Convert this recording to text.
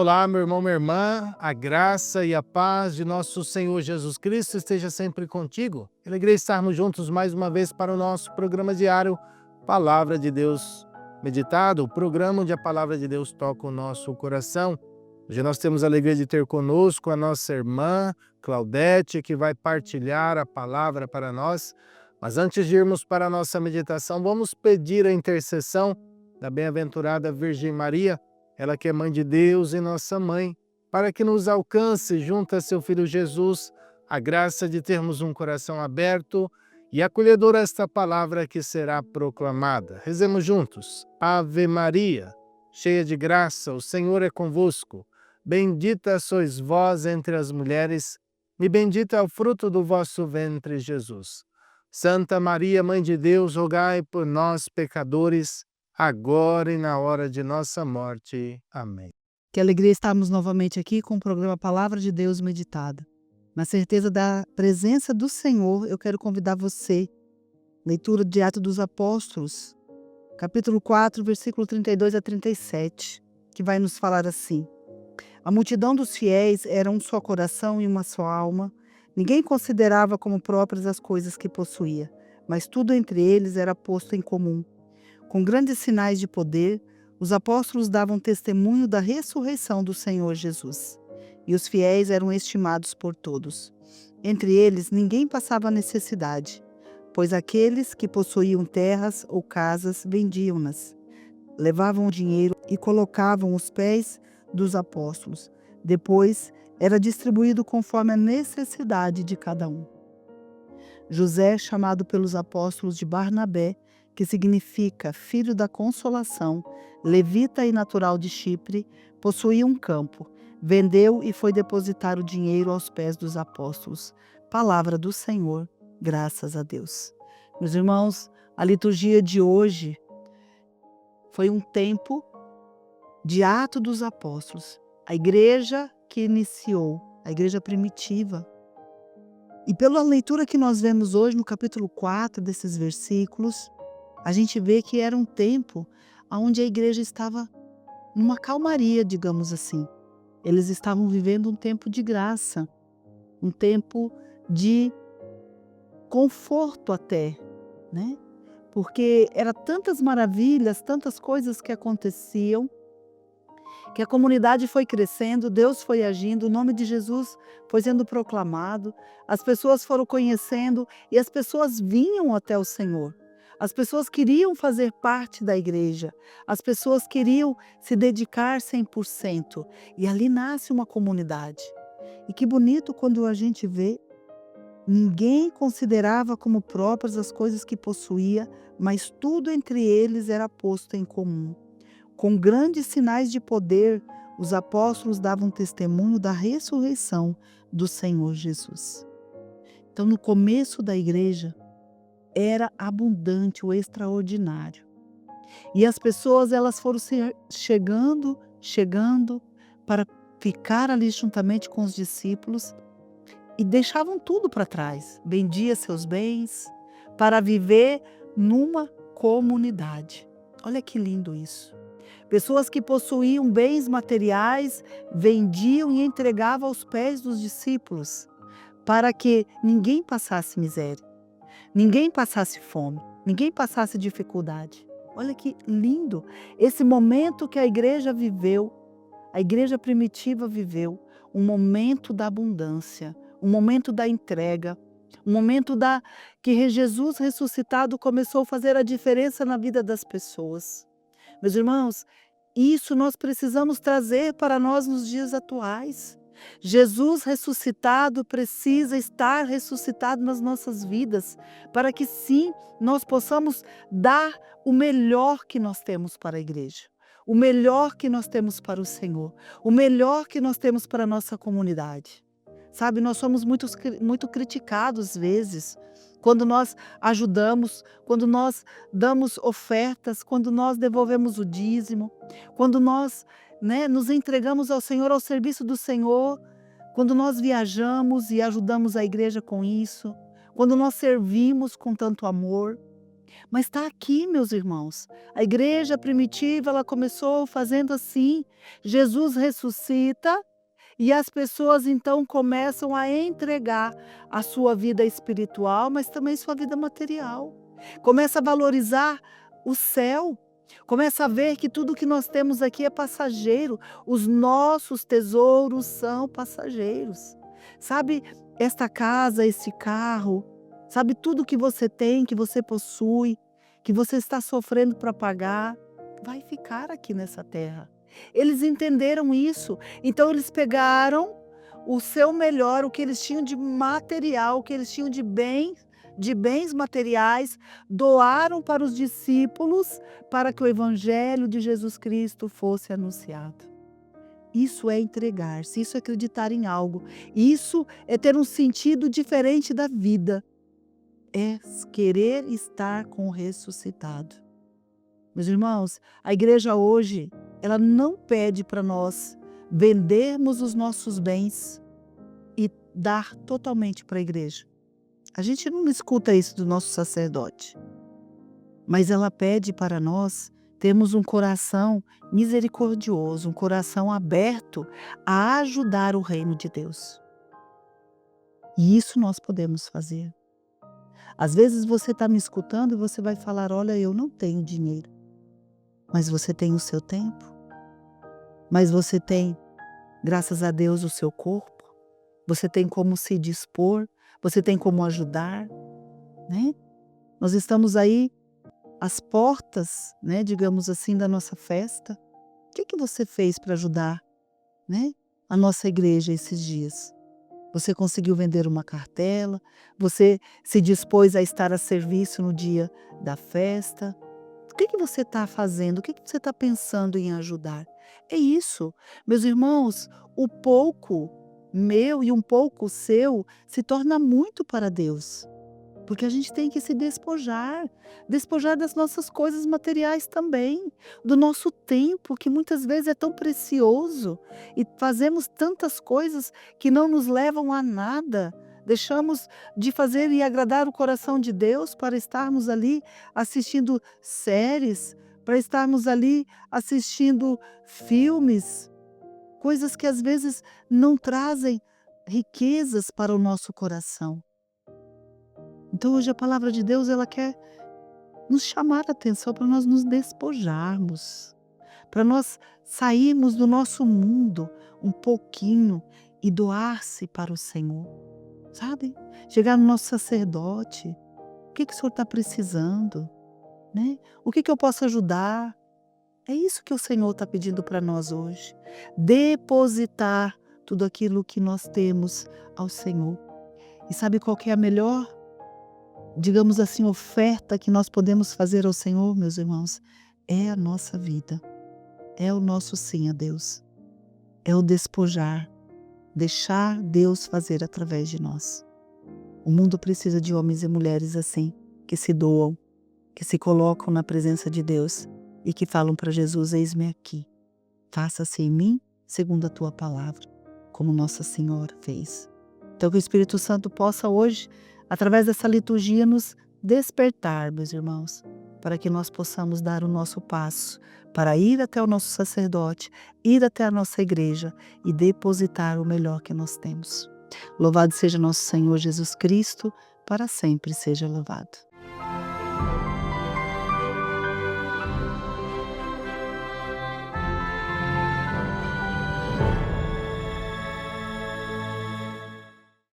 Olá, meu irmão, minha irmã, a graça e a paz de nosso Senhor Jesus Cristo esteja sempre contigo. Que alegria estarmos juntos mais uma vez para o nosso programa diário Palavra de Deus Meditado, o programa onde a Palavra de Deus toca o nosso coração. Hoje nós temos a alegria de ter conosco a nossa irmã Claudete, que vai partilhar a palavra para nós. Mas antes de irmos para a nossa meditação, vamos pedir a intercessão da bem-aventurada Virgem Maria, ela que é Mãe de Deus e nossa Mãe, para que nos alcance, junto a seu Filho Jesus, a graça de termos um coração aberto e acolhedor a esta palavra que será proclamada. Rezemos juntos. Ave Maria, cheia de graça, o Senhor é convosco. Bendita sois vós entre as mulheres, e bendito é o fruto do vosso ventre, Jesus. Santa Maria, Mãe de Deus, rogai por nós, pecadores, agora e na hora de nossa morte. Amém. Que alegria estarmos novamente aqui com o programa Palavra de Deus Meditada. Na certeza da presença do Senhor, eu quero convidar você, leitura de Atos dos Apóstolos, capítulo 4, versículo 32 a 37, que vai nos falar assim: A multidão dos fiéis era um só coração e uma só alma. Ninguém considerava como próprias as coisas que possuía, mas tudo entre eles era posto em comum. Com grandes sinais de poder, os apóstolos davam testemunho da ressurreição do Senhor Jesus. E os fiéis eram estimados por todos. Entre eles, ninguém passava necessidade, pois aqueles que possuíam terras ou casas vendiam-nas, levavam o dinheiro e colocavam os pés dos apóstolos. Depois, era distribuído conforme a necessidade de cada um. José, chamado pelos apóstolos de Barnabé, que significa filho da consolação, levita e natural de Chipre, possuía um campo, vendeu e foi depositar o dinheiro aos pés dos apóstolos. Palavra do Senhor, graças a Deus. Meus irmãos, a liturgia de hoje foi um tempo de Atos dos Apóstolos, a igreja que iniciou, a igreja primitiva. E pela leitura que nós vemos hoje no capítulo 4 desses versículos, a gente vê que era um tempo onde a igreja estava numa calmaria, digamos assim. Eles estavam vivendo um tempo de graça, um tempo de conforto até, né? Porque eram tantas maravilhas, tantas coisas que aconteciam, que a comunidade foi crescendo, Deus foi agindo, o nome de Jesus foi sendo proclamado, as pessoas foram conhecendo e as pessoas vinham até o Senhor. As pessoas queriam fazer parte da igreja, as pessoas queriam se dedicar 100%, e ali nasce uma comunidade. E que bonito quando a gente vê, ninguém considerava como próprias as coisas que possuía, mas tudo entre eles era posto em comum. Com grandes sinais de poder, os apóstolos davam testemunho da ressurreição do Senhor Jesus. Então, no começo da igreja, era abundante, o extraordinário. E as pessoas elas foram chegando para ficar ali juntamente com os discípulos e deixavam tudo para trás, vendia seus bens para viver numa comunidade. Olha que lindo isso. Pessoas que possuíam bens materiais vendiam e entregavam aos pés dos discípulos para que ninguém passasse miséria. Ninguém passasse fome, ninguém passasse dificuldade. Olha que lindo esse momento que a igreja viveu, a igreja primitiva viveu, um momento da abundância, um momento da entrega, um momento que Jesus ressuscitado começou a fazer a diferença na vida das pessoas. Meus irmãos, isso nós precisamos trazer para nós nos dias atuais. Jesus ressuscitado precisa estar ressuscitado nas nossas vidas, para que sim, nós possamos dar o melhor que nós temos para a igreja, o melhor que nós temos para o Senhor, o melhor que nós temos para a nossa comunidade. Sabe, nós somos muito criticados às vezes, quando nós ajudamos, quando nós damos ofertas, quando nós devolvemos o dízimo, quando nós nos entregamos ao Senhor, ao serviço do Senhor, quando nós viajamos e ajudamos a igreja com isso, quando nós servimos com tanto amor. Mas está aqui, meus irmãos. A igreja primitiva, ela começou fazendo assim. Jesus ressuscita e as pessoas então começam a entregar a sua vida espiritual, mas também sua vida material. Começa a valorizar o céu. Começa a ver que tudo que nós temos aqui é passageiro. Os nossos tesouros são passageiros. Sabe, esta casa, esse carro, sabe tudo que você tem, que você possui, que você está sofrendo para pagar, vai ficar aqui nessa terra. Eles entenderam isso, então eles pegaram o seu melhor, o que eles tinham de material, o que eles tinham de bens materiais, doaram para os discípulos para que o evangelho de Jesus Cristo fosse anunciado. Isso é entregar-se, isso é acreditar em algo, isso é ter um sentido diferente da vida, é querer estar com o ressuscitado. Meus irmãos, a igreja hoje, ela não pede para nós vendermos os nossos bens e dar totalmente para a igreja. A gente não escuta isso do nosso sacerdote, mas ela pede para nós termos um coração misericordioso, um coração aberto a ajudar o reino de Deus. E isso nós podemos fazer. Às vezes você está me escutando e você vai falar: olha, eu não tenho dinheiro. Mas você tem o seu tempo. Mas você tem, graças a Deus, o seu corpo. Você tem como se dispor. Você tem como ajudar, né? Nós estamos aí às portas, né, digamos assim, da nossa festa. O que você fez para ajudar, né, a nossa igreja esses dias? Você conseguiu vender uma cartela? Você se dispôs a estar a serviço no dia da festa? O que você está fazendo? O que você está pensando em ajudar? É isso. Meus irmãos, o pouco meu e um pouco seu se torna muito para Deus. Porque a gente tem que se despojar das nossas coisas materiais também, do nosso tempo, que muitas vezes é tão precioso, e fazemos tantas coisas que não nos levam a nada. Deixamos de fazer e agradar o coração de Deus para estarmos ali assistindo séries, para estarmos ali assistindo filmes, coisas que às vezes não trazem riquezas para o nosso coração. Então hoje a palavra de Deus, ela quer nos chamar a atenção para nós nos despojarmos, para nós sairmos do nosso mundo um pouquinho e doar-se para o Senhor, sabe? Chegar no nosso sacerdote: o que o Senhor está precisando, né? O que eu posso ajudar? É isso que o Senhor está pedindo para nós hoje. Depositar tudo aquilo que nós temos ao Senhor. E sabe qual que é a melhor, digamos assim, oferta que nós podemos fazer ao Senhor, meus irmãos? É a nossa vida, é o nosso sim a Deus, é o despojar, deixar Deus fazer através de nós. O mundo precisa de homens e mulheres assim, que se doam, que se colocam na presença de Deus e que falam para Jesus: eis-me aqui, faça-se em mim segundo a tua palavra, como Nossa Senhora fez. Então que o Espírito Santo possa hoje, através dessa liturgia, nos despertar, meus irmãos, para que nós possamos dar o nosso passo, para ir até o nosso sacerdote, ir até a nossa igreja e depositar o melhor que nós temos. Louvado seja nosso Senhor Jesus Cristo, para sempre seja louvado.